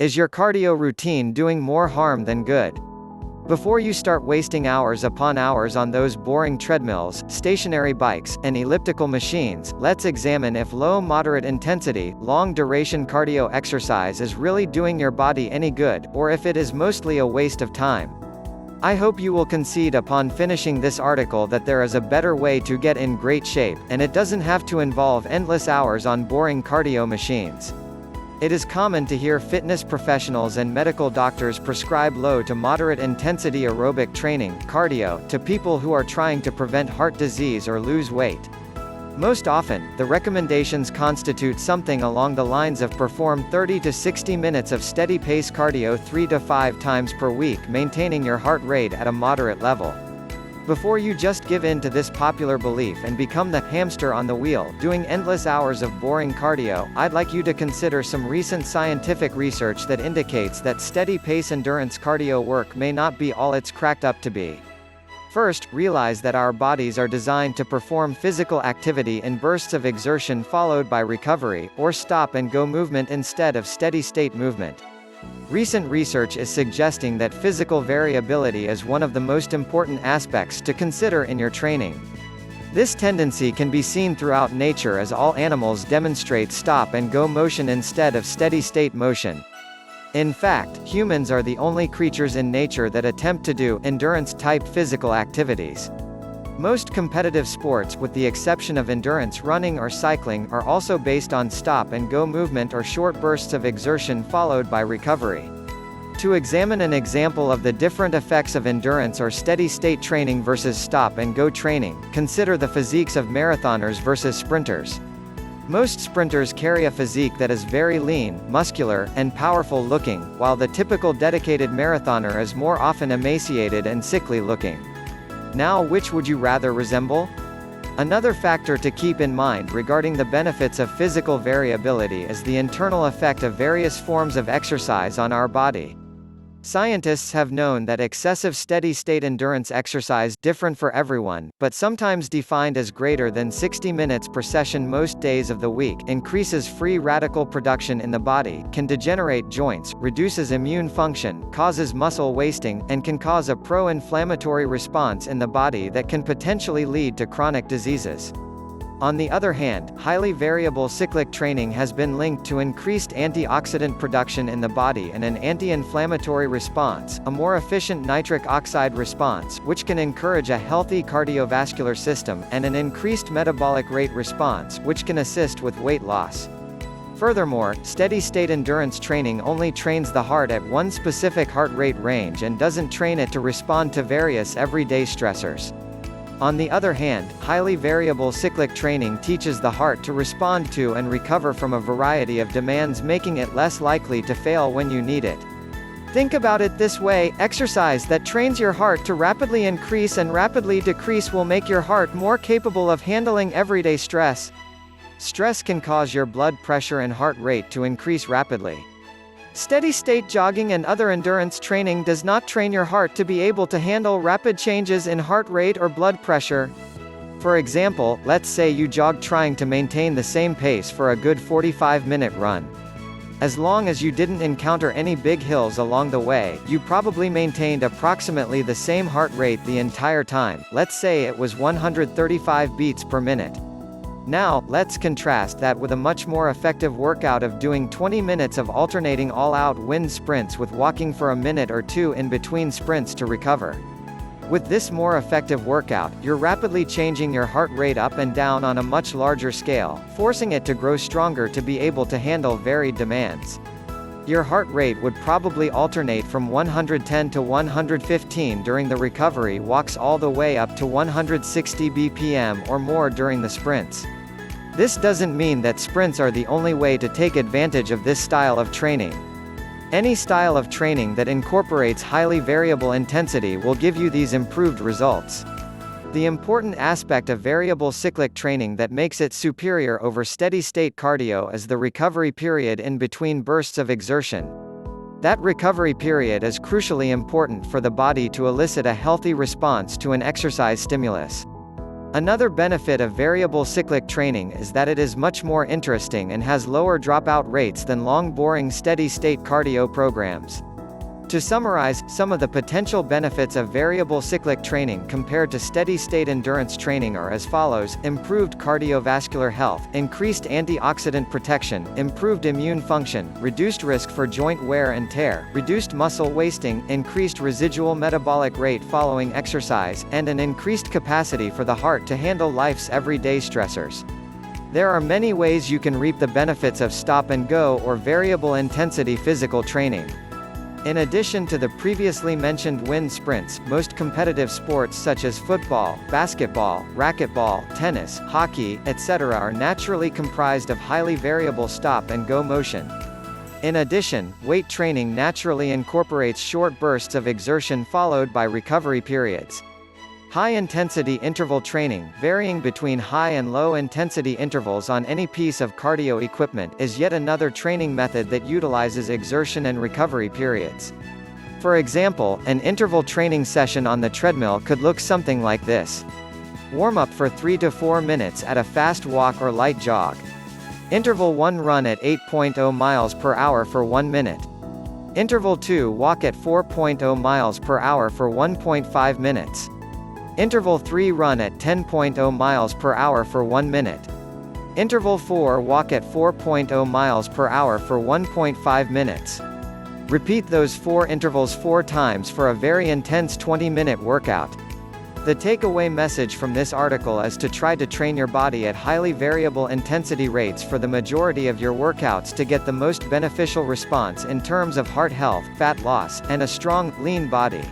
Is your cardio routine doing more harm than good? Before you start wasting hours upon hours on those boring treadmills, stationary bikes, and elliptical machines, let's examine if low-moderate intensity, long-duration cardio exercise is really doing your body any good, or if it is mostly a waste of time. I hope you will concede upon finishing this article that there is a better way to get in great shape, and it doesn't have to involve endless hours on boring cardio machines. It is common to hear fitness professionals and medical doctors prescribe low to moderate intensity aerobic training, cardio, to people who are trying to prevent heart disease or lose weight. Most often, the recommendations constitute something along the lines of perform 30 to 60 minutes of steady-pace cardio 3 to 5 times per week, maintaining your heart rate at a moderate level. Before you just give in to this popular belief and become the hamster on the wheel, doing endless hours of boring cardio, I'd like you to consider some recent scientific research that indicates that steady-pace endurance cardio work may not be all it's cracked up to be. First, realize that our bodies are designed to perform physical activity in bursts of exertion followed by recovery, or stop-and-go movement instead of steady-state movement. Recent research is suggesting that physical variability is one of the most important aspects to consider in your training. This tendency can be seen throughout nature as all animals demonstrate stop-and-go motion instead of steady-state motion. In fact, humans are the only creatures in nature that attempt to do endurance-type physical activities. Most competitive sports, with the exception of endurance running or cycling, are also based on stop-and-go movement or short bursts of exertion followed by recovery. To examine an example of the different effects of endurance or steady-state training versus stop-and-go training, consider the physiques of marathoners versus sprinters. Most sprinters carry a physique that is very lean, muscular, and powerful looking, while the typical dedicated marathoner is more often emaciated and sickly looking. Now, which would you rather resemble? Another factor to keep in mind regarding the benefits of physical variability is the internal effect of various forms of exercise on our body. Scientists have known that excessive steady-state endurance exercise, different for everyone, but sometimes defined as greater than 60 minutes per session most days of the week, increases free radical production in the body, can degenerate joints, reduces immune function, causes muscle wasting, and can cause a pro-inflammatory response in the body that can potentially lead to chronic diseases. On the other hand, highly variable cyclic training has been linked to increased antioxidant production in the body and an anti-inflammatory response, a more efficient nitric oxide response, which can encourage a healthy cardiovascular system, and an increased metabolic rate response, which can assist with weight loss. Furthermore, steady-state endurance training only trains the heart at one specific heart rate range and doesn't train it to respond to various everyday stressors. On the other hand, highly variable cyclic training teaches the heart to respond to and recover from a variety of demands, making it less likely to fail when you need it. Think about it this way: exercise that trains your heart to rapidly increase and rapidly decrease will make your heart more capable of handling everyday stress. Stress can cause your blood pressure and heart rate to increase rapidly. Steady-state jogging and other endurance training does not train your heart to be able to handle rapid changes in heart rate or blood pressure. For example, let's say you jog trying to maintain the same pace for a good 45-minute run. As long as you didn't encounter any big hills along the way, you probably maintained approximately the same heart rate the entire time. Let's say it was 135 beats per minute. Now, let's contrast that with a much more effective workout of doing 20 minutes of alternating all-out wind sprints with walking for a minute or two in between sprints to recover. With this more effective workout, you're rapidly changing your heart rate up and down on a much larger scale, forcing it to grow stronger to be able to handle varied demands. Your heart rate would probably alternate from 110 to 115 during the recovery walks all the way up to 160 BPM or more during the sprints. This doesn't mean that sprints are the only way to take advantage of this style of training. Any style of training that incorporates highly variable intensity will give you these improved results. The important aspect of variable cyclic training that makes it superior over steady-state cardio is the recovery period in between bursts of exertion. That recovery period is crucially important for the body to elicit a healthy response to an exercise stimulus. Another benefit of variable cyclic training is that it is much more interesting and has lower dropout rates than long boring steady-state cardio programs. To summarize, some of the potential benefits of variable cyclic training compared to steady-state endurance training are as follows: improved cardiovascular health, increased antioxidant protection, improved immune function, reduced risk for joint wear and tear, reduced muscle wasting, increased residual metabolic rate following exercise, and an increased capacity for the heart to handle life's everyday stressors. There are many ways you can reap the benefits of stop-and-go or variable intensity physical training. In addition to the previously mentioned wind sprints, most competitive sports such as football, basketball, racquetball, tennis, hockey, etc. are naturally comprised of highly variable stop-and-go motion. In addition, weight training naturally incorporates short bursts of exertion followed by recovery periods. High-intensity interval training, varying between high and low-intensity intervals on any piece of cardio equipment, is yet another training method that utilizes exertion and recovery periods. For example, an interval training session on the treadmill could look something like this. Warm-up for 3 to 4 minutes at a fast walk or light jog. Interval 1 run at 8.0 miles per hour for 1 minute. Interval 2 walk at 4.0 miles per hour for 1.5 minutes. Interval 3 run at 10.0 miles per hour for 1 minute. Interval 4 walk at 4.0 miles per hour for 1.5 minutes. Repeat those 4 intervals 4 times for a very intense 20-minute workout. The takeaway message from this article is to try to train your body at highly variable intensity rates for the majority of your workouts to get the most beneficial response in terms of heart health, fat loss, and a strong, lean body.